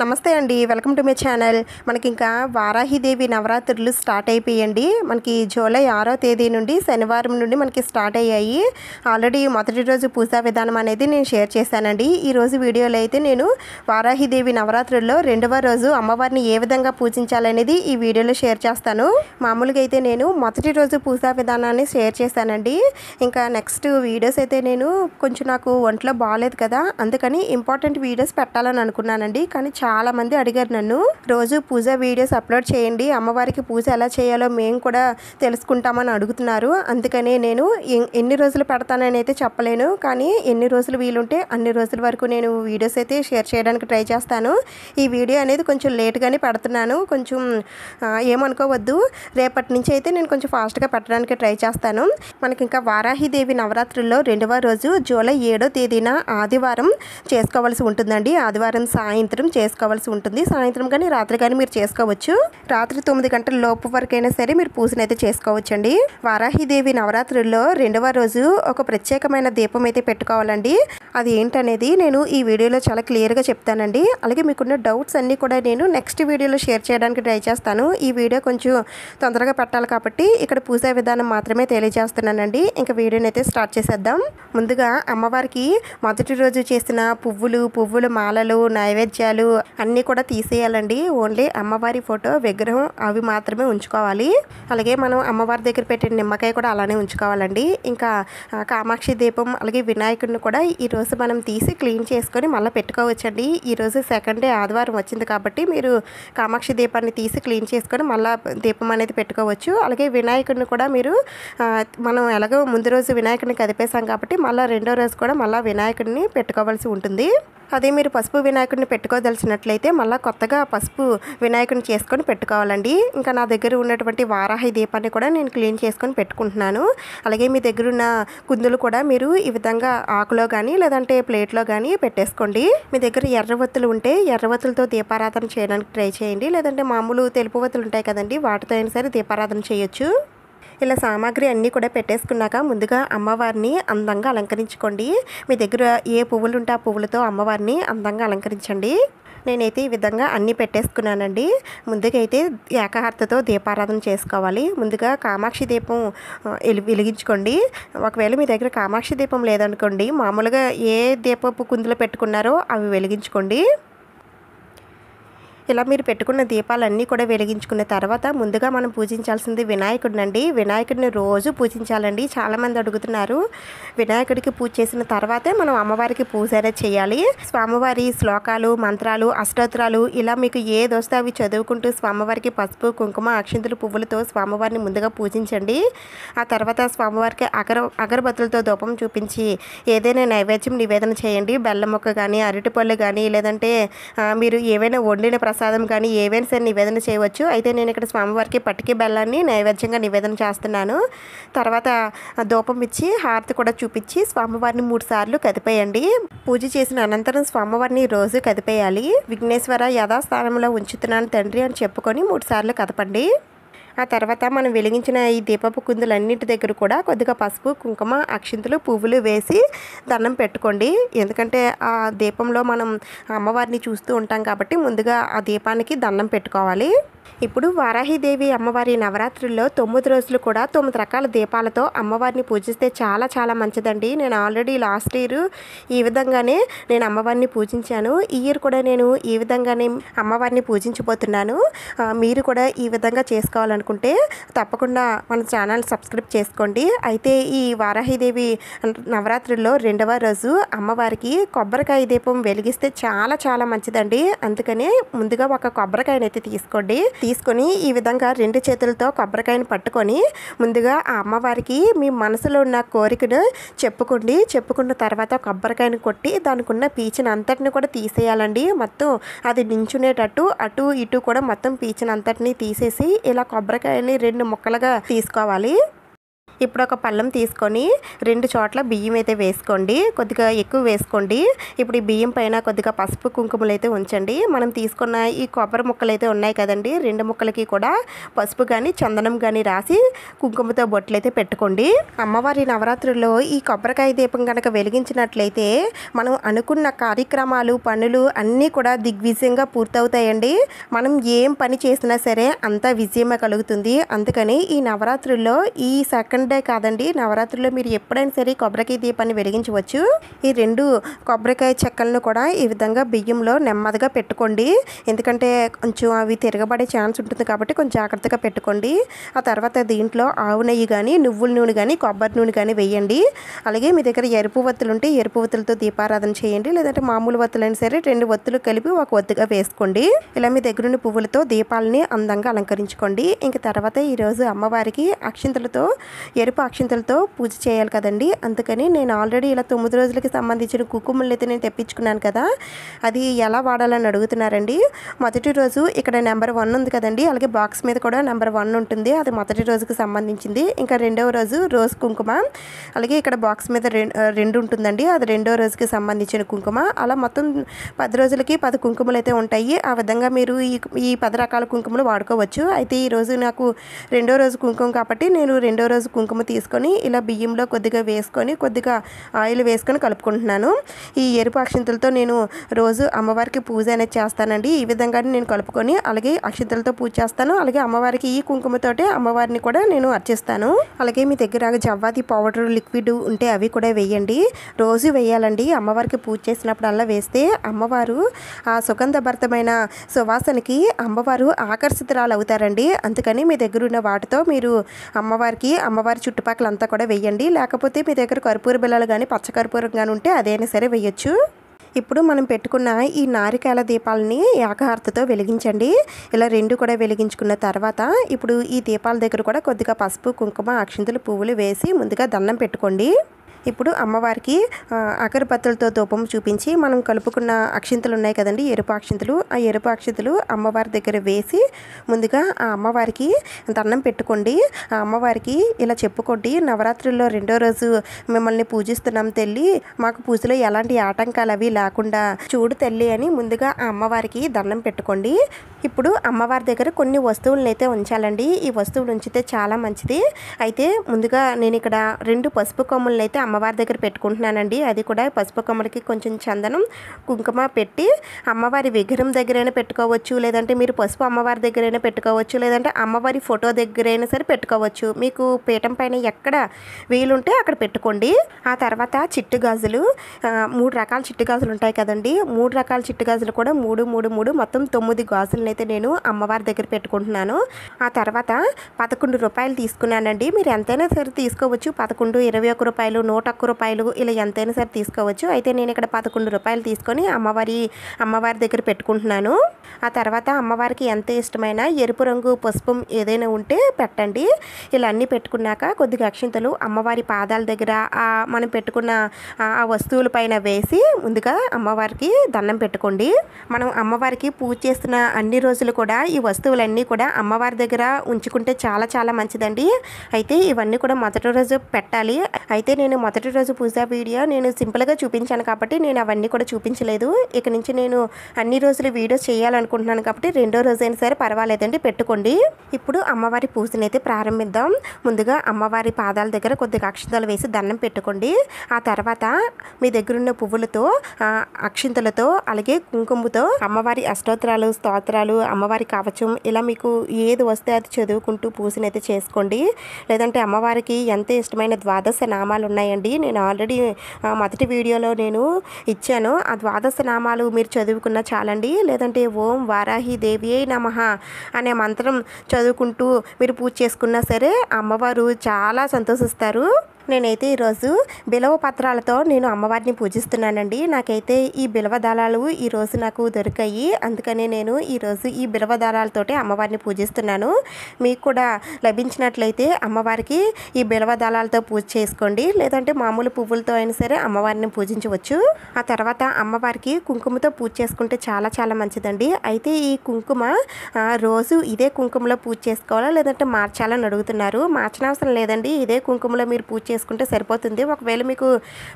నమస్తే అండి, welcome to my channel. మనకి ఇంకా వారాహిదేవి నవరాత్రులు స్టార్ట్ అయిపోయండి. మనకి జూలై 6వ తేదీ నుండి శనివారం నుండి మనకి స్టార్ట్ అయ్యాయి. ఆల్రెడీ మొదటి రోజు పూజా విధానం అనేది నేను షేర్ చేశానండి. ఈరోజు వీడియోలో అయితే నేను వారాహిదేవి నవరాత్రుల్లో రెండవ రోజు అమ్మవారిని ఏ విధంగా పూజించాలనేది ఈ వీడియోలో షేర్ చేస్తాను. మామూలుగా అయితే నేను మొదటి రోజు పూజా విధానాన్ని షేర్ చేశానండి. ఇంకా నెక్స్ట్ వీడియోస్ అయితే నేను కొంచెం నాకు ఒంట్లో బాగాలేదు కదా, అందుకని ఇంపార్టెంట్ వీడియోస్ పెట్టాలని అనుకున్నానండి. కానీ చాలామంది అడిగారు నన్ను, రోజు పూజ వీడియోస్ అప్లోడ్ చేయండి, అమ్మవారికి పూజ ఎలా చేయాలో మేము కూడా తెలుసుకుంటామని అడుగుతున్నారు. అందుకనే నేను ఎన్ని రోజులు పెడతానని అయితే చెప్పలేను, కానీ ఎన్ని రోజులు వీలుంటే అన్ని రోజుల వరకు నేను వీడియోస్ అయితే షేర్ చేయడానికి ట్రై చేస్తాను. ఈ వీడియో అనేది కొంచెం లేట్గానే పెడుతున్నాను, కొంచెం ఏమనుకోవద్దు. రేపటి నుంచి అయితే నేను కొంచెం ఫాస్ట్గా పెట్టడానికి ట్రై చేస్తాను. మనకి ఇంకా వారాహిదేవి నవరాత్రుల్లో రెండవ రోజు జూలై 7వ తేదీన ఆదివారం చేసుకోవాల్సి ఉంటుందండి. ఆదివారం సాయంత్రం చేసుకోవాల్సి ఉంటుంది. సాయంత్రం కానీ రాత్రి కానీ మీరు చేసుకోవచ్చు. రాత్రి 9 గంటల లోపు వరకైనా సరే మీరు పూజను అయితే చేసుకోవచ్చండి. వారాహిదేవి నవరాత్రుల్లో రెండవ రోజు ఒక ప్రత్యేకమైన దీపం అయితే పెట్టుకోవాలండి. అది ఏంటనేది నేను ఈ వీడియోలో చాలా క్లియర్గా చెప్తానండి. అలాగే మీకున్న డౌట్స్ అన్నీ కూడా నేను నెక్స్ట్ వీడియోలో షేర్ చేయడానికి ట్రై చేస్తాను. ఈ వీడియో కొంచెం తొందరగా పెట్టాలి కాబట్టి ఇక్కడ పూజా విధానం మాత్రమే తెలియజేస్తున్నానండి. ఇంకా వీడియోని అయితే స్టార్ట్ చేసేద్దాం. ముందుగా అమ్మవారికి మొదటి రోజు చేసిన పువ్వులు మాలలు నైవేద్యాలు అన్నీ కూడా తీసేయాలండి. ఓన్లీ అమ్మవారి ఫోటో విగ్రహం అవి మాత్రమే ఉంచుకోవాలి. అలాగే మనం అమ్మవారి దగ్గర పెట్టిన నిమ్మకాయ కూడా అలానే ఉంచుకోవాలండి. ఇంకా కామాక్షి దీపం అలాగే వినాయకుడిని కూడా ఈరోజు మనం తీసి క్లీన్ చేసుకొని మళ్ళీ పెట్టుకోవచ్చండి. ఈరోజు సెకండ్ డే ఆదివారం వచ్చింది కాబట్టి మీరు కామాక్షి దీపాన్ని తీసి క్లీన్ చేసుకొని మళ్ళీ దీపం అనేది పెట్టుకోవచ్చు. అలాగే వినాయకుడిని కూడా మీరు మనం ఎలాగో ముందు రోజు వినాయకుడిని కదిపేసాం కాబట్టి మళ్ళీ రెండో రోజు కూడా మళ్ళీ వినాయకుడిని పెట్టుకోవాల్సి ఉంటుంది. అదే మీరు పసుపు వినాయకుడిని పెట్టుకోదలిచినట్లయితే మళ్ళీ కొత్తగా పసుపు వినాయకుడిని చేసుకొని పెట్టుకోవాలండి. ఇంకా నా దగ్గర ఉన్నటువంటి వారాహి దీపాన్ని కూడా నేను క్లీన్ చేసుకొని పెట్టుకుంటున్నాను. అలాగే మీ దగ్గర ఉన్న కుందులు కూడా మీరు ఈ విధంగా ఆకులో కానీ లేదంటే ప్లేట్లో కానీ పెట్టేసుకోండి. మీ దగ్గర ఎర్రవత్తులు ఉంటే ఎర్రవత్తులతో దీపారాధన చేయడానికి ట్రై చేయండి. లేదంటే మామూలు తెలుపు వత్తులు ఉంటాయి కదండి, వాటితో అయినా సరే దీపారాధన చేయొచ్చు. ఇలా సామాగ్రి అన్నీ కూడా పెట్టేసుకున్నాక ముందుగా అమ్మవారిని అందంగా అలంకరించుకోండి. మీ దగ్గర ఏ పువ్వులు ఉంటే ఆ పువ్వులతో అమ్మవారిని అందంగా అలంకరించండి. నేనైతే ఈ విధంగా అన్నీ పెట్టేసుకున్నానండి. ముందుగా అయితే ఏకహారతతో దీపారాధన చేసుకోవాలి. ముందుగా కామాక్షి దీపం వెలిగించుకోండి. ఒకవేళ మీ దగ్గర కామాక్షి దీపం లేదనుకోండి, మామూలుగా ఏ దీపపు కుందులు పెట్టుకున్నారో అవి వెలిగించుకోండి. ఇలా మీరు పెట్టుకున్న దీపాలన్నీ కూడా వెలిగించుకున్న తర్వాత ముందుగా మనం పూజించాల్సింది వినాయకుడిని అండి. వినాయకుడిని రోజు పూజించాలండి. చాలామంది అడుగుతున్నారు. వినాయకుడికి పూజ చేసిన తర్వాతే మనం అమ్మవారికి పూజ అనేది చేయాలి. స్వామివారి శ్లోకాలు మంత్రాలు అష్టోత్తరాలు ఇలా మీకు ఏది వస్తే అవి చదువుకుంటూ స్వామివారికి పసుపు కుంకుమ అక్షింతలు పువ్వులతో స్వామివారిని ముందుగా పూజించండి. ఆ తర్వాత స్వామివారికి అగరబత్తులతో ధూపం చూపించి ఏదైనా నైవేద్యం నివేదన చేయండి. బెల్లం ముక్క కానీ అరటిపళ్ళు కానీ లేదంటే మీరు ఏవైనా వండిన ప్రసాదం కానీ ఏవైనా సరే నివేదన చేయవచ్చు. అయితే నేను ఇక్కడ స్వామివారికి పట్టిక బెల్లాన్ని నైవేద్యంగా నివేదన చేస్తున్నాను. తర్వాత ధూపం ఇచ్చి హారతి కూడా చూపించి స్వామివారిని 3 సార్లు కదిపేయండి. పూజ చేసిన అనంతరం స్వామివారిని రోజు కదిపేయాలి. విఘ్నేశ్వర యథాస్థానంలో ఉంచుతున్నాను తండ్రి అని చెప్పుకొని 3 సార్లు కదపండి. ఆ తర్వాత మనం వెలిగించిన ఈ దీపపు కుందులన్నింటి దగ్గర కూడా కొద్దిగా పసుపు కుంకుమ అక్షింతలు పువ్వులు వేసి దండం పెట్టుకోండి. ఎందుకంటే ఆ దీపంలో మనం అమ్మవారిని చూస్తూ ఉంటాం కాబట్టి ముందుగా ఆ దీపానికి దండం పెట్టుకోవాలి. ఇప్పుడు వారాహిదేవి అమ్మవారి నవరాత్రుల్లో 9 రోజులు కూడా 9 రకాల దీపాలతో అమ్మవారిని పూజిస్తే చాలా చాలా మంచిదండి. నేను ఆల్రెడీ లాస్ట్ ఇయర్ ఈ విధంగానే నేను అమ్మవారిని పూజించాను. ఈ ఇయర్ కూడా నేను ఈ విధంగానే అమ్మవారిని పూజించబోతున్నాను. మీరు కూడా ఈ విధంగా చేసుకోవాలనుకుంటే తప్పకుండా మన ఛానల్ సబ్స్క్రైబ్ చేసుకోండి. అయితే ఈ వారాహిదేవి నవరాత్రుల్లో రెండవ రోజు అమ్మవారికి కొబ్బరికాయ దీపం వెలిగిస్తే చాలా చాలా మంచిదండి. అందుకనే ముందుగా ఒక కొబ్బరికాయనైతే తీసుకొని ఈ విధంగా 2 చేతులతో కొబ్బరికాయను పట్టుకొని ముందుగా ఆ అమ్మవారికి మీ మనసులో ఉన్న కోరికను చెప్పుకోండి. చెప్పుకున్న తర్వాత కొబ్బరికాయను కొట్టి దానికి ఉన్న పీచుని అంతటిని కూడా తీసేయాలండి. మొత్తం అది నించునేటట్టు అటు ఇటు కూడా మొత్తం పీచుని అంతటిని తీసేసి ఇలా కొబ్బరికాయని 2 ముక్కలుగా తీసుకోవాలి. ఇప్పుడు ఒక పళ్ళెం తీసుకొని 2 చోట్ల బియ్యం అయితే వేసుకోండి, కొద్దిగా ఎక్కువ వేసుకోండి. ఇప్పుడు ఈ బియ్యం పైన కొద్దిగా పసుపు కుంకుమలు అయితే ఉంచండి. మనం తీసుకున్న ఈ కొబ్బరి ముక్కలు అయితే ఉన్నాయి కదండి, 2 ముక్కలకి కూడా పసుపు కానీ చందనం కానీ రాసి కుంకుమతో బొట్లు అయితే పెట్టుకోండి. అమ్మవారి నవరాత్రుల్లో ఈ కొబ్బరికాయ దీపం కనుక వెలిగించినట్లయితే మనం అనుకున్న కార్యక్రమాలు పనులు అన్నీ కూడా దిగ్విజయంగా పూర్తవుతాయండి. మనం ఏం పని చేసినా సరే అంతా విజయమే కలుగుతుంది. అందుకని ఈ నవరాత్రుల్లో ఈ సెకండ్ డే కాదండి, నవరాత్రుల్లో మీరు ఎప్పుడైనా సరే కొబ్బరికాయ దీపాన్ని వెలిగించవచ్చు. ఈ 2 కొబ్బరికాయ చెక్కలను కూడా ఈ విధంగా బియ్యంలో నెమ్మదిగా పెట్టుకోండి, ఎందుకంటే కొంచెం అవి తిరగబడే ఛాన్స్ ఉంటుంది కాబట్టి కొంచెం జాగ్రత్తగా పెట్టుకోండి. ఆ తర్వాత దీంట్లో ఆవు నెయ్యి కానీ నువ్వుల నూనె కానీ కొబ్బరి నూనె కానీ వేయండి. అలాగే మీ దగ్గర ఎరుపు వత్తులు ఉంటే ఎరుపు వత్తులతో దీపారాధన చేయండి, లేదంటే మామూలు వత్తులైనా సరే 2 వత్తులు కలిపి ఒక వత్తుగా వేసుకోండి. ఇలా మీ దగ్గర ఉన్న పువ్వులతో దీపాలని అందంగా అలంకరించుకోండి. ఇంక తర్వాత ఈరోజు అమ్మవారికి అక్షింతలతో ఎరుపు అక్షింతలతో పూజ చేయాలి కదండి, అందుకని నేను ఆల్రెడీ ఇలా 9 రోజులకి సంబంధించిన కుంకుమలు అయితే నేను తెప్పించుకున్నాను కదా, అది ఎలా వాడాలని అడుగుతున్నారండి. మొదటి రోజు ఇక్కడ నెంబర్ 1 ఉంది కదండి, అలాగే బాక్స్ మీద కూడా నెంబర్ 1 ఉంటుంది, అది మొదటి రోజుకి సంబంధించింది. ఇంకా రెండవ రోజు రోజ్ కుంకుమ, అలాగే ఇక్కడ బాక్స్ మీద 2 ఉంటుందండి, అది రెండో రోజుకి సంబంధించిన కుంకుమ. అలా మొత్తం 10 రోజులకి 10 కుంకుమలు అయితే ఉంటాయి. ఆ విధంగా మీరు ఈ 10 రకాల కుంకుమలు వాడుకోవచ్చు. అయితే ఈరోజు నాకు రెండో రోజు కుంకుమ కాబట్టి నేను రెండో రోజు కుంకుమ తీసుకొని ఇలా బియ్యంలో కొద్దిగా వేసుకొని కొద్దిగా ఆయిల్ వేసుకొని కలుపుకుంటున్నాను. ఈ ఎరుపు అక్షింతలతో నేను రోజు అమ్మవారికి పూజ అనేది చేస్తానండి. ఈ విధంగానే నేను కలుపుకొని అలాగే అక్షింతలతో పూజ చేస్తాను. అలాగే అమ్మవారికి ఈ కుంకుమతోటే అమ్మవారిని కూడా నేను అర్చిస్తాను. అలాగే మీ దగ్గర జవ్వాది పౌడర్ లిక్విడ్ ఉంటే అవి కూడా వేయండి, రోజు వేయాలండి. అమ్మవారికి పూజ చేసినప్పుడు అలా వేస్తే అమ్మవారు ఆ సుగంధభరితమైన సువాసనకి అమ్మవారు ఆకర్షితురాలు అవుతారండి. అందుకని మీ దగ్గర ఉన్న వాటితో మీరు అమ్మవారి చుట్టుపక్కల అంతా కూడా వేయండి. లేకపోతే మీ దగ్గర కర్పూర బిళ్ళలు కానీ పచ్చకర్పూరం కానీ ఉంటే అదైనా సరే వేయచ్చు. ఇప్పుడు మనం పెట్టుకున్న ఈ నారికేల దీపాలని ఏకహారతితో వెలిగించండి. ఇలా 2 కూడా వెలిగించుకున్న తర్వాత ఇప్పుడు ఈ దీపాల దగ్గర కూడా కొద్దిగా పసుపు కుంకుమ అక్షింతలు పువ్వులు వేసి ముందుగా దండం పెట్టుకోండి. ఇప్పుడు అమ్మవారికి అగరబత్తులతో ధూపం చూపించి మనం కలుపుకున్న అక్షింతలు ఉన్నాయి కదండి, ఎరుపు అక్షింతలు, ఆ ఎరుపు అక్షింతలు అమ్మవారి దగ్గర వేసి ముందుగా ఆ అమ్మవారికి దండం పెట్టుకోండి. ఆ అమ్మవారికి ఇలా చెప్పుకోండి, నవరాత్రుల్లో రెండో రోజు మిమ్మల్ని పూజిస్తున్నాం తల్లి, మాకు పూజలో ఎలాంటి ఆటంకాలు అవి లేకుండా చూడు తల్లి అని ముందుగా ఆ అమ్మవారికి దండం పెట్టుకోండి. ఇప్పుడు అమ్మవారి దగ్గర కొన్ని వస్తువులను అయితే ఉంచాలండి. ఈ వస్తువులు ఉంచితే చాలా మంచిది. అయితే ముందుగా నేను ఇక్కడ 2 పసుపు కొమ్ములను అయితే అమ్మవారి దగ్గర పెట్టుకుంటున్నానండి. అది కూడా పసుపు కొమ్మలకి కొంచెం చందనం కుంకుమ పెట్టి అమ్మవారి విగ్రహం దగ్గరైనా పెట్టుకోవచ్చు, లేదంటే మీరు పసుపు అమ్మవారి దగ్గరైనా పెట్టుకోవచ్చు, లేదంటే అమ్మవారి ఫోటో దగ్గరైనా సరే పెట్టుకోవచ్చు. మీకు పీఠం పైన ఎక్కడ వీలుంటే అక్కడ పెట్టుకోండి. ఆ తర్వాత చిట్టు గాజులు, 3 రకాల చిట్టు గాజులు ఉంటాయి కదండి, 3 రకాల చిట్టు గాజులు కూడా 3, 3, 3 మొత్తం 9 గాజులను అయితే నేను అమ్మవారి దగ్గర పెట్టుకుంటున్నాను. ఆ తర్వాత 11 రూపాయలు తీసుకున్నానండి. మీరు ఎంతైనా సరే తీసుకోవచ్చు, 11, 21 రూపాయలు, 101 రూపాయలు ఇలా ఎంతైనా సరే తీసుకోవచ్చు. అయితే నేను ఇక్కడ 11 రూపాయలు తీసుకొని అమ్మవారి దగ్గర పెట్టుకుంటున్నాను. ఆ తర్వాత అమ్మవారికి ఎంత ఇష్టమైన ఎరుపు రంగు పుష్పం ఏదైనా ఉంటే పెట్టండి. ఇలా అన్నీ పెట్టుకున్నాక కొద్దిగా అక్షింతలు అమ్మవారి పాదాల దగ్గర మనం పెట్టుకున్న ఆ వస్తువుల పైన వేసి ముందుగా అమ్మవారికి దండం పెట్టుకోండి. మనం అమ్మవారికి పూజ చేస్తున్న అన్ని రోజులు కూడా ఈ వస్తువులన్నీ కూడా అమ్మవారి దగ్గర ఉంచుకుంటే చాలా చాలా మంచిదండి. అయితే ఇవన్నీ కూడా మొదటి రోజు పెట్టాలి. అయితే నేను మొదటి రోజు పూజ వీడియో నేను సింపుల్గా చూపించాను కాబట్టి నేను అవన్నీ కూడా చూపించలేదు. ఇక నుంచి నేను అన్ని రోజులు వీడియోస్ చేయాలనుకుంటున్నాను కాబట్టి రెండో రోజైనా సరే పర్వాలేదండి, పెట్టుకోండి. ఇప్పుడు అమ్మవారి పూజను అయితే ప్రారంభిద్దాం. ముందుగా అమ్మవారి పాదాల దగ్గర కొద్దిగా అక్షింతలు వేసి దండం పెట్టుకోండి. ఆ తర్వాత మీ దగ్గర ఉన్న పువ్వులతో అక్షింతలతో అలాగే కుంకుమతో అమ్మవారి అష్టోత్తరాలు స్తోత్రాలు అమ్మవారి కవచం ఇలా మీకు ఏది వస్తే అది చదువుకుంటూ పూజను అయితే చేసుకోండి. లేదంటే అమ్మవారికి ఎంత ఇష్టమైన ద్వాదశ నామాలు ఉన్నాయండి, నేను ఆల్రెడీ మొదటి వీడియోలో నేను ఇచ్చాను. ఆ ద్వాదశ నామాలు మీరు చదువుకున్నా చాలండి. లేదంటే ఓం వారాహి దేవియే నమః అనే మంత్రం చదువుకుంటూ మీరు పూజ చేసుకున్నా సరే అమ్మవారు చాలా సంతోషిస్తారు. నేనైతే ఈరోజు బిలవ పత్రాలతో నేను అమ్మవారిని పూజిస్తున్నానండి. నాకైతే ఈ బిలవ దళాలు ఈరోజు నాకు దొరికాయి. అందుకని నేను ఈరోజు ఈ బిలవ దళాలతోటి అమ్మవారిని పూజిస్తున్నాను. మీకు కూడా లభించినట్లయితే అమ్మవారికి ఈ బిలవ దళాలతో పూజ చేసుకోండి. లేదంటే మామూలు పువ్వులతో అయినా సరే అమ్మవారిని పూజించవచ్చు. ఆ తర్వాత అమ్మవారికి కుంకుమతో పూజ చేసుకుంటే చాలా చాలా మంచిదండి. అయితే ఈ కుంకుమ రోజు ఇదే కుంకుమలో పూజ చేసుకోవాలా లేదంటే మార్చాలని అడుగుతున్నారు. మార్చనవసరం లేదండి. ఇదే కుంకుమలో మీరు పూజ చేసుకుంటే సరిపోతుంది. ఒకవేళ మీకు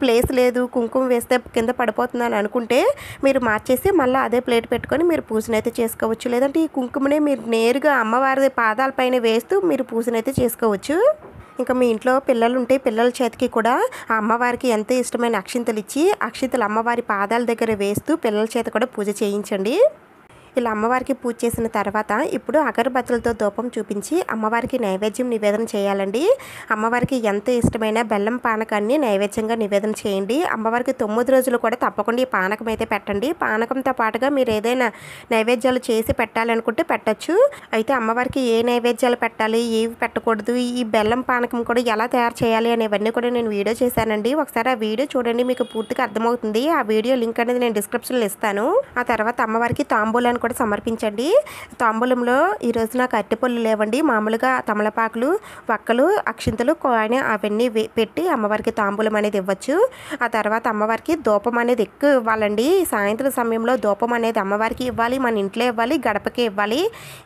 ప్లేస్ లేదు, కుంకుమ వేస్తే కింద పడిపోతుందని అనుకుంటే మీరు మార్చేసి మళ్ళీ అదే ప్లేట్ పెట్టుకొని మీరు పూజనైతే చేసుకోవచ్చు. లేదంటే ఈ కుంకుమనే మీరు నేరుగా అమ్మవారి పాదాలపైన వేస్తూ మీరు పూజనైతే చేసుకోవచ్చు. ఇంకా మీ ఇంట్లో పిల్లలు ఉంటే పిల్లల చేతికి కూడా ఆ అమ్మవారికి ఎంతో ఇష్టమైన అక్షింతలు ఇచ్చి అక్షింతలు అమ్మవారి పాదాల దగ్గర వేస్తూ పిల్లల చేత కూడా పూజ చేయించండి. ఇలా అమ్మవారికి పూజ చేసిన తర్వాత ఇప్పుడు అగరబత్తులతో ధూపం చూపించి అమ్మవారికి నైవేద్యం నివేదన చేయాలండి. అమ్మవారికి ఎంతో ఇష్టమైన బెల్లం పానకాన్ని నైవేద్యంగా నివేదన చేయండి. అమ్మవారికి 9 రోజులు కూడా తప్పకుండా ఈ పానకం అయితే పెట్టండి. పానకంతో పాటుగా మీరు ఏదైనా నైవేద్యాలు చేసి పెట్టాలనుకుంటే పెట్టచ్చు. అయితే అమ్మవారికి ఏ నైవేద్యాలు పెట్టాలి, ఏవి పెట్టకూడదు, ఈ బెల్లం పానకం కూడా ఎలా తయారు చేయాలి అనేవన్నీ కూడా నేను వీడియో చేశానండి. ఒకసారి ఆ వీడియో చూడండి, మీకు పూర్తిగా అర్థమవుతుంది. ఆ వీడియో లింక్ అనేది నేను డిస్క్రిప్షన్లో ఇస్తాను. ఆ తర్వాత అమ్మవారికి తాంబూలాన్ని కూడా సమర్పించండి. తాంబూలంలో ఈరోజు నాకు అరటిపళ్ళు లేవండి. మామూలుగా తమలపాకులు, వక్కలు, అక్షింతలు, కాయిన్ అవన్నీ పెట్టి అమ్మవారికి తాంబూలం అనేది ఇవ్వచ్చు. ఆ తర్వాత అమ్మవారికి ధూపం అనేది ఎక్కువ ఇవ్వాలండి. సాయంత్రం సమయంలో ధూపం అనేది అమ్మవారికి ఇవ్వాలి, మన ఇంట్లో ఇవ్వాలి, గడపకి ఇవ్వాలి.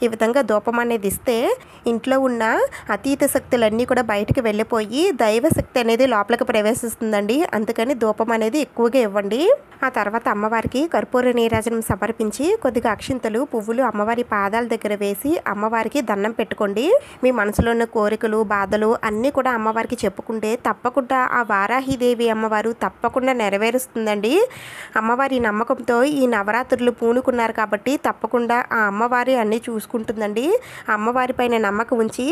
ఈ విధంగా ధూపం అనేది ఇస్తే ఇంట్లో ఉన్న అతీత శక్తులన్నీ కూడా బయటకు వెళ్ళిపోయి దైవశక్తి అనేది లోపలికి ప్రవేశిస్తుందండి. అందుకని ధూపం అనేది ఎక్కువగా ఇవ్వండి. ఆ తర్వాత అమ్మవారికి కర్పూర నీరాజనం సమర్పించి కొద్దిగా అక్షింతలు, పువ్వులు అమ్మవారి పాదాల దగ్గర వేసి అమ్మవారికి దండం పెట్టుకోండి. మీ మనసులో ఉన్న కోరికలు, బాధలు అన్నీ కూడా అమ్మవారికి చెప్పుకుంటే తప్పకుండా ఆ వారాహిదేవి అమ్మవారు తప్పకుండా నెరవేరుస్తుందండి. అమ్మవారి నమ్మకంతో ఈ నవరాత్రులు పూనుకున్నారు కాబట్టి తప్పకుండా ఆ అమ్మవారి అన్నీ చూసుకుంటుందండి. అమ్మవారి పైన నమ్మకం ఉంచి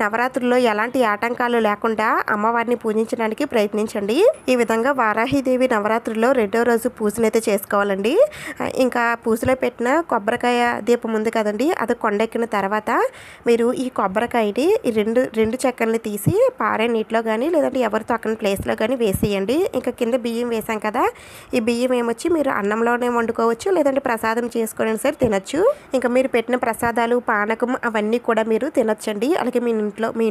నవరాత్రుల్లో ఎలాంటి ఆటంకాలు లేకుండా అమ్మవారిని పూజించడానికి ప్రయత్నించండి. ఈ విధంగా వారాహిదేవి నవరాత్రుల్లో 2వ రోజు పూజనైతే చేసుకోవాలండి. ఇంకా పూజలో పెట్టిన కొబ్బరికాయ దీపం ఉంది కదండి, అది కొండెక్కిన తర్వాత మీరు ఈ కొబ్బరికాయని రెండు చెక్కల్ని తీసి పారే నీటిలో కానీ లేదంటే ఎవరితో అక్కడ ప్లేస్లో కానీ వేసేయండి. ఇంకా కింద బియ్యం వేసాం కదా, ఈ బియ్యం ఏమొచ్చి మీరు అన్నంలోనే వండుకోవచ్చు, లేదంటే ప్రసాదం చేసుకొని సరే తినచ్చు. ఇంకా మీరు పెట్టిన ప్రసాదాలు, పానకం అవన్నీ కూడా మీరు తినొచ్చండి. అలాగే మీ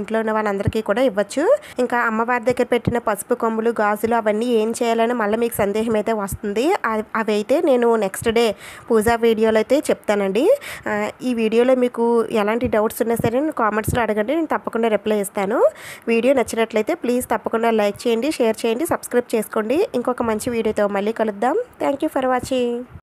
ఇంట్లో ఉన్న వాళ్ళందరికీ కూడా ఇవ్వచ్చు. ఇంకా అమ్మవారి దగ్గర పెట్టిన పసుపు కొమ్ములు, గాజులు అవన్నీ ఏం చేయాలని మళ్ళీ మీకు సందేహం అయితే వస్తుంది. అవి అయితే నేను నెక్స్ట్ డే పూజా వీడియోలో అయితే చెప్తానండి. ఈ వీడియోలో మీకు ఎలాంటి డౌట్స్ ఉన్నా సరే కామెంట్స్లో అడగండి, నేను తప్పకుండా రిప్లై ఇస్తాను. వీడియో నచ్చినట్లయితే ప్లీజ్ తప్పకుండా లైక్ చేయండి, షేర్ చేయండి, సబ్స్క్రైబ్ చేసుకోండి. ఇంకొక మంచి వీడియోతో మళ్ళీ కలుద్దాం. Thank you for watching.